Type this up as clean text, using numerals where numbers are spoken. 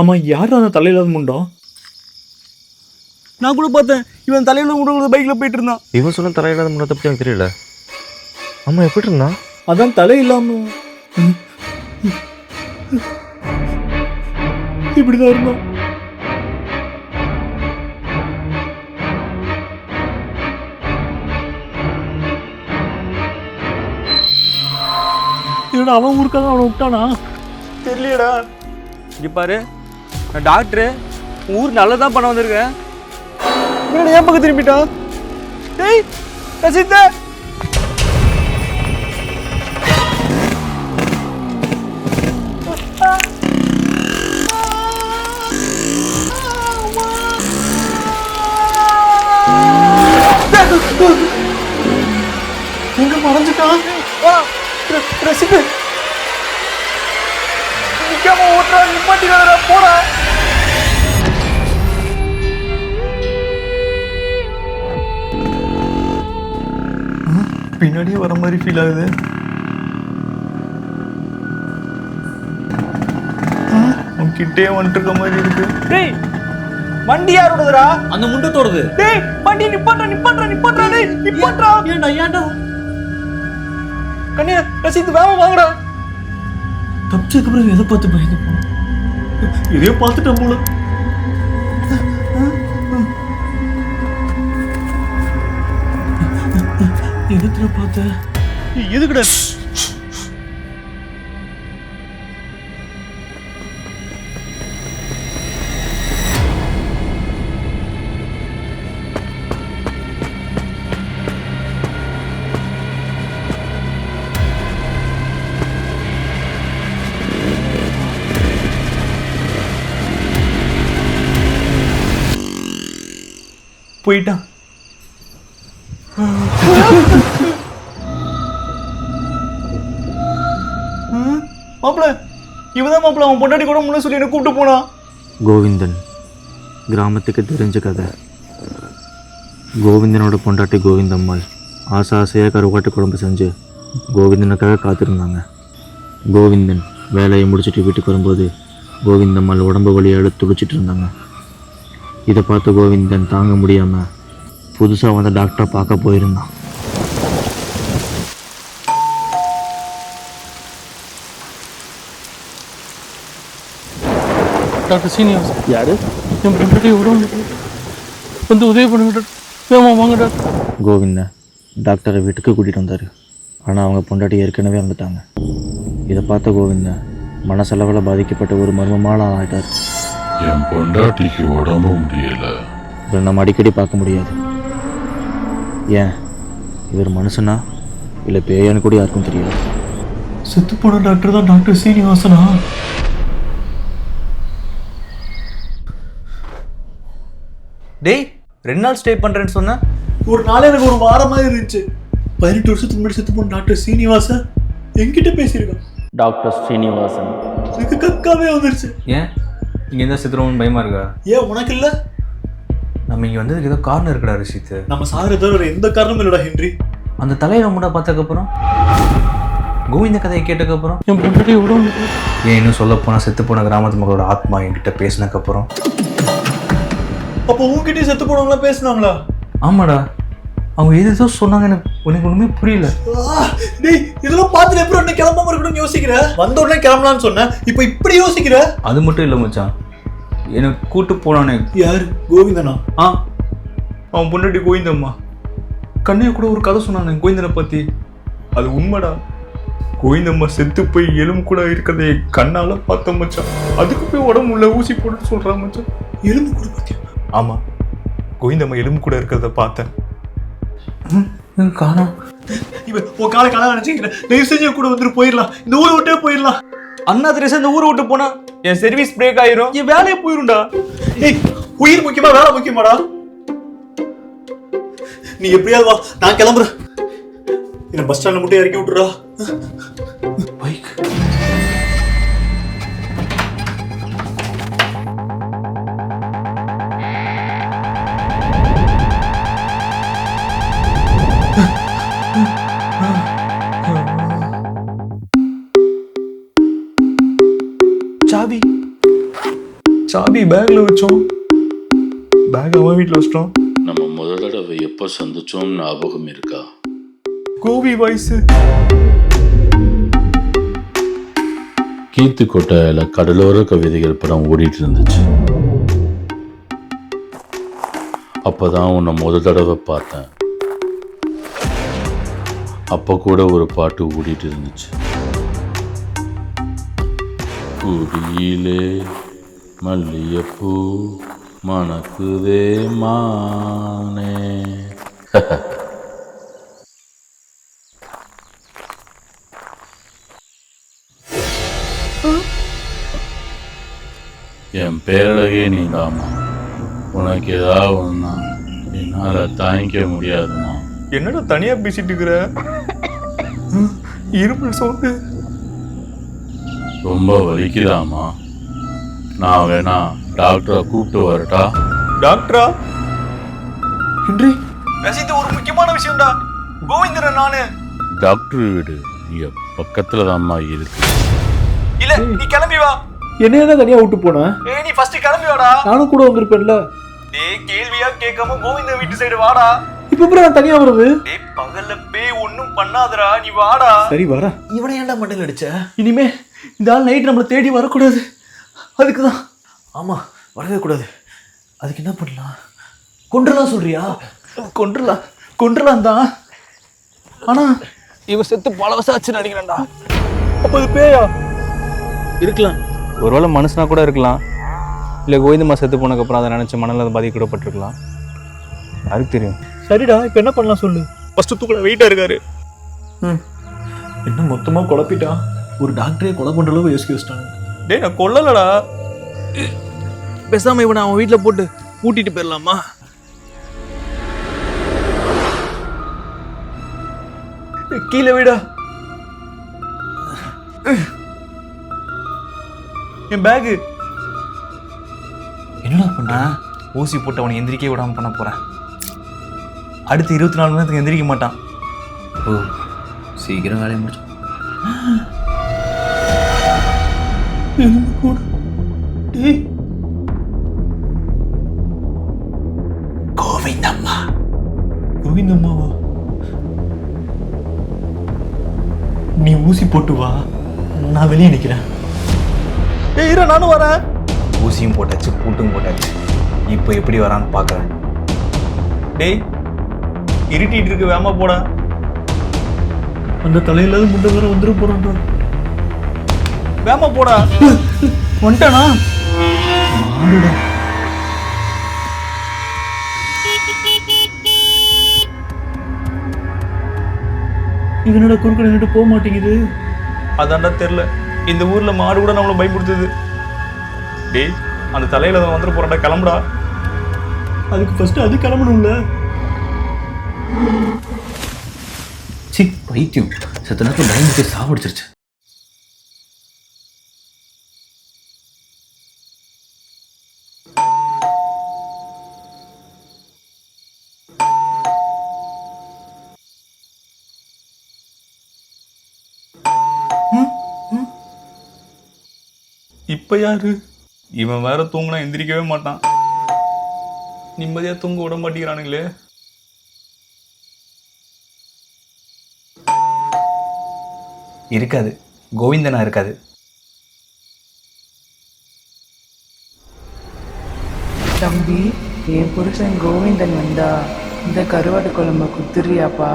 ஆமா, யார் அந்த தலையில்லாத முண்டம்? நான் கூட பார்த்தேன், இவன் தலையில முண்டை பைக்ல போயிட்டு இருந்தான். இவன் சொன்ன தலையில்லாத முன்னத்தை பற்றி எனக்கு தெரியல. அம்மா எப்படி இருந்தான்? அதான் தலையில்லாம இப்படிதான் இருந்தான். அவன் ஊருக்காக அவனை விட்டானா தெரியலடா. இங்க பாரு, நான் டாக்டரு, ஊர் நல்லதான் பண்ண வந்திருக்கேன். ஏன் பக்கம் திரும்பிட்டான்? டேய் ரசித்த, எங்க மறைஞ்சிட்டான்? ரசித்து நிக்காம ஓட்டுறா, நிப்பாட்டிடாதடா, போடா. பின்னாடியே வர மாதிரி ஃபீல் ஆகுது. கிட்டே வந்துட்டு இருக்க மாதிரி இருக்கு. டேய் வண்டி யாரோடதுடா? அந்த முண்டத்தோடது. டேய் வண்டி நிப்பாட்றா டேய், நிப்பாட்றா. ஏன்டா கண்ணியா ரசித்து வேகமா வாங்கடா. தப்பிச்சதுக்கு அப்புறம் எதை பார்த்து பயந்து போனோம்? எதையோ பார்த்துட்டோம் போல. எதுல பார்த்த? எதுக்குடா? போயிட்டான். மாப்பிள, இவதான் மாப்பிள அவன் பொண்டாட்டி கூட முன்ன சொல்லி என்ன கூப்பிட்டு போனா. கோவிந்தன் கிராமத்துக்கு தெரிஞ்ச கதை. கோவிந்தனோட பொண்டாட்டி கோவிந்தம்மாள் ஆசையாக கருவாட்டு குழம்பு செஞ்சு கோவிந்தனுக்காக காத்திருந்தாங்க. கோவிந்தன் வேலையை முடிச்சுட்டு வீட்டுக்கு வரும்போது கோவிந்தம்மாள் உடம்பு வலியால் துடிச்சிட்டு இருந்தாங்க. இதை பார்த்து கோவிந்தன் தாங்க முடியாமல் புதுசாக வந்த டாக்டரை பார்க்க போயிருந்தான். டாக்டர் சீனிவாஸ். யாரு? என் பொண்டாட்டி வந்து உதவி பண்ணுங்க டாக்டர். வாங்க டாக்டர். கோவிந்தன் டாக்டரை வீட்டுக்கு கூட்டிகிட்டு வந்தார். ஆனால் அவங்க பொண்டாட்டி ஏற்கனவே வந்துட்டாங்க. இதை பார்த்த கோவிந்தன் மனசளவில் பாதிக்கப்பட்ட ஒரு மர்மமான ஆள் ஆகிட்டார். என் பொண்டாட்டிக்கு உடம்பு முடியல. இவரை நம்ம அடிக்கடி பார்க்க முடியாது. ஏன், இவர் மனுஷனா இல்லை பேயான்னு கூட யாருக்கும் தெரியாது. செத்து போன டாக்டர் தான் டாக்டர் சீனிவாசனா? டேய் 2 நாள் ஸ்டே பண்றேன்னு சொன்ன. ஒரு நாள் எனக்கு ஒரு வாரம் மாதிரி இருந்துச்சு. 18 வருஷத்துக்கு முன்னாடி செத்து போன டாக்டர் சீனிவாசன் என்கிட்ட பேசியிருக்கான். டாக்டர் ஸ்ரீனிவாசன். எனக்கு கக்காவே வந்துருச்சு. ஏன் இங்க இருந்தா செத்துருவோம்னு பயமா இருக்கா? ஏன் உனக்கு இல்ல? நம்ம இங்க வந்ததுக்கு ஏதோ காரணம் இருக்குடா ரசித்து. நம்ம சாகிறத வேற எந்த காரணமும் இல்லடா ஹென்றி. அந்த தலையில முண்டை பார்த்ததுக்கப்புறம், கோவிந்த கதையை கேட்டதுக்கப்புறம், என் பொண்டாட்டி விடும். ஏன் இன்னும் சொல்ல போனா செத்து போன கிராமத்து மக்களோட ஆத்மா என்கிட்ட பேசினதுக்கப்புறம். அப்போ உங்ககிட்டயும் செத்து போனவங்களா பேசினாங்களா? ஆமாடா, அவங்க எதோ சொன்னாங்க, எனக்கு ஒண்ணுமே புரியல. டேய் இதெல்லாம் பார்த்துட்டு எப்படி உடனே கிளம்பாம இருக்கணும்னு யோசிக்கிற? வந்த உடனே கிளம்பலாம்னு சொன்னேன், இப்போ இப்படி யோசிக்கிற? அது மட்டும் இல்லை மச்சான், எனக்கு கூட்டு போனானே. யாரு? கோவிந்தனா? அவன் பொண்டாட்டி கோவிந்தம்மா. கண்ணைய கூட ஒரு கதை சொன்னானே கோவிந்தனை பத்தி. அது உண்மைடா. கோவிந்தம்மா செத்து போய் எலும்பு கூட இருக்கிறதை கண்ணால பார்த்தேன் மச்சான். அதுக்கு போய் உடம்பு உள்ள ஊசி போட்டு சொல்றான் மச்சான். எலும்பு கூட பார்த்தியா? ஆமா, கோவிந்தம்மா எலும்பு கூட இருக்கிறத பார்த்தேன். காணோம். இவன் உன் காலை காண நினைச்சுக்கிறேன். தயவு செஞ்சு கூட வந்துட்டு போயிடலாம், இந்த ஊரை விட்டே போயிடலாம். அண்ணா திரேசா இந்த ஊரை விட்டு போனா என் சர்வீஸ் பிரேக் ஆயிரும், என் வேலையை போயிரும்டா. ஏய், உயிர் முக்கியமா வேலை முக்கியமாடா? நீ எப்படியாவது வா, நான் கிளம்புறேன். என்ன பஸ் ஸ்டாண்ட்ல மட்டும் இறக்கி விட்டுறா. பைக் சாவி சாவி பேக்ல வச்சோம், பேக் அவன் வீட்டில் வச்சிட்டோம். நம்ம முதல் தடவை எப்போ சந்திச்சோம் ஞாபகம் இருக்கா? கோவி வாய்ஸ். கீர்த்திக்கோட்டையில கடலோர கவிதைகள் படம் ஓடிட்டு இருந்துச்சு. அப்பதான் உன்னை முதல் தடவை பார்த்தேன். அப்போ கூட ஒரு பாட்டு ஓடிட்டு இருந்துச்சு. குடியிலே மல்லிகைப்பூ மணக்குதே மானே. என் பேரழகே நீதாம்மா. உனக்கு ஏதாவது ஒன்றா என்னால் தாங்கிக்க முடியாதுமா. என்னடா தனியா பேசிட்டு இருக்கிற? இருமல் சவுண்டு. ரொம்ப வலிக்குதாம்மா. நான் வேணா டாக்டரை கூப்பிட்டு வரட்டா? டாக்டரா? ஹென்றி, ரசித்து ஒரு முக்கியமான விஷயம்டா. கோவிந்தன் நானு. டாக்டர் வீடு இங்க பக்கத்துல தான்மா இருக்கு. இல்ல, நீ கிளம்பி வா. என்னையா தனியாக விட்டு போனேன்? நீ ஃபர்ஸ்ட் கிளம்பி வாடா. நானும் கூட வந்திருப்பேன்ல. கேள்வியா கேட்காம கோவிந்த வீட்டு சைடு வாடா. இப்போ அப்புறம் நான் தனியாக வருது? பகல்ல பேய் ஒன்னும் பண்ணாதடா, நீ வாடா. சரி வர. இவனை ஏன்டா மண்டையில் அடிச்ச? இனிமே இந்த ஆள் நைட் நம்மளை தேடி வரக்கூடாது. அதுக்கு தான். ஆமாம், வரவே கூடாது. அதுக்கு என்ன பண்ணலாம்? கொண்டுலாம் சொல்றியா? கொண்டுலாம் தான். ஆனா இவன் செத்து பல வருஷம் ஆச்சுன்னு நினைக்கிறேன்டா. அப்போ அது பேயா இருக்கலாம். ஒருவேளை மனுஷனா கூட இருக்கலாம். இல்லை கோவிந்தம்மா செத்து போனதுக்கப்புறம் அதை நினச்சி மனநல பாதிக்கப்பட்டிருக்கலாம். யாருக்கு தெரியும்? சரிடா, இப்போ என்ன பண்ணலாம் சொல்லு. ஃபர்ஸ்ட் தூக்கல வெயிட்டா இருக்காரு. என்ன மொத்தமாக குழப்பிட்டான். ஒரு டாக்டரே கொலை பண்ணுற அளவு யோசிக்க வச்சிட்டாங்க. டேய், நான் கொல்லலடா. பேசாம இவனை அவன் வீட்டில் போட்டு ஊட்டிட்டு போயிடலாமா? கீழே விடா. என் பேகு. என்னடா பண்ண? ஊசி போட்டு அவனை எந்திரிக்க விடாம பண்ண போறேன். அடுத்து 24 மணி நேரத்துக்கு எந்திரிக்க மாட்டான். ஓ, சீக்கிரம் வேலையை முடிச்சு. கோவிந்தம்மாவா? நீ ஊசி போட்டு வா, நான் வெளியே நிற்கிறேன். ஏய், நானும் வரேன். ஊசியும் போட்டாச்சு, பூட்டும் போட்டாச்சு. இப்போ எப்படி வரான்னு பார்க்குறேன். டேய், இருட்டிட்டு இருக்கு, வேமா போடா. அந்த தலையில்லாத முண்டை வேற வந்துட போறான்டா. வேமா போடா. வந்துட்டானா? மாடுடா. இது என்னடா குறுக்க நின்றுட்டு போக மாட்டேங்குது? அதான்டா தெரியல. இந்த ஊர்ல மாடு கூட நம்மளை பயப்படுத்துது. டேய், அந்த தலையில தான் வந்துட்டு போறான்டா, கிளம்புடா. அதுக்கு ஃபர்ஸ்ட் அது கிளம்பணும்ல. சி, பைத்தியம். சத்த நேரத்தில் பயந்துட்டு சாவடிச்சிருச்சு. இப்ப யாரு? இவன் வேற தூங்குனா எந்திரிக்கவே மாட்டான். நிம்மதியா தூங்க விட மாட்டேங்கிறானுங்களே. இருக்காது, கோவிந்தனா இருக்காது. தம்பி, என் புருஷன் கோவிந்தன் வந்தா இந்த கருவாட்டு குழம்பு குத்துறியாப்பா?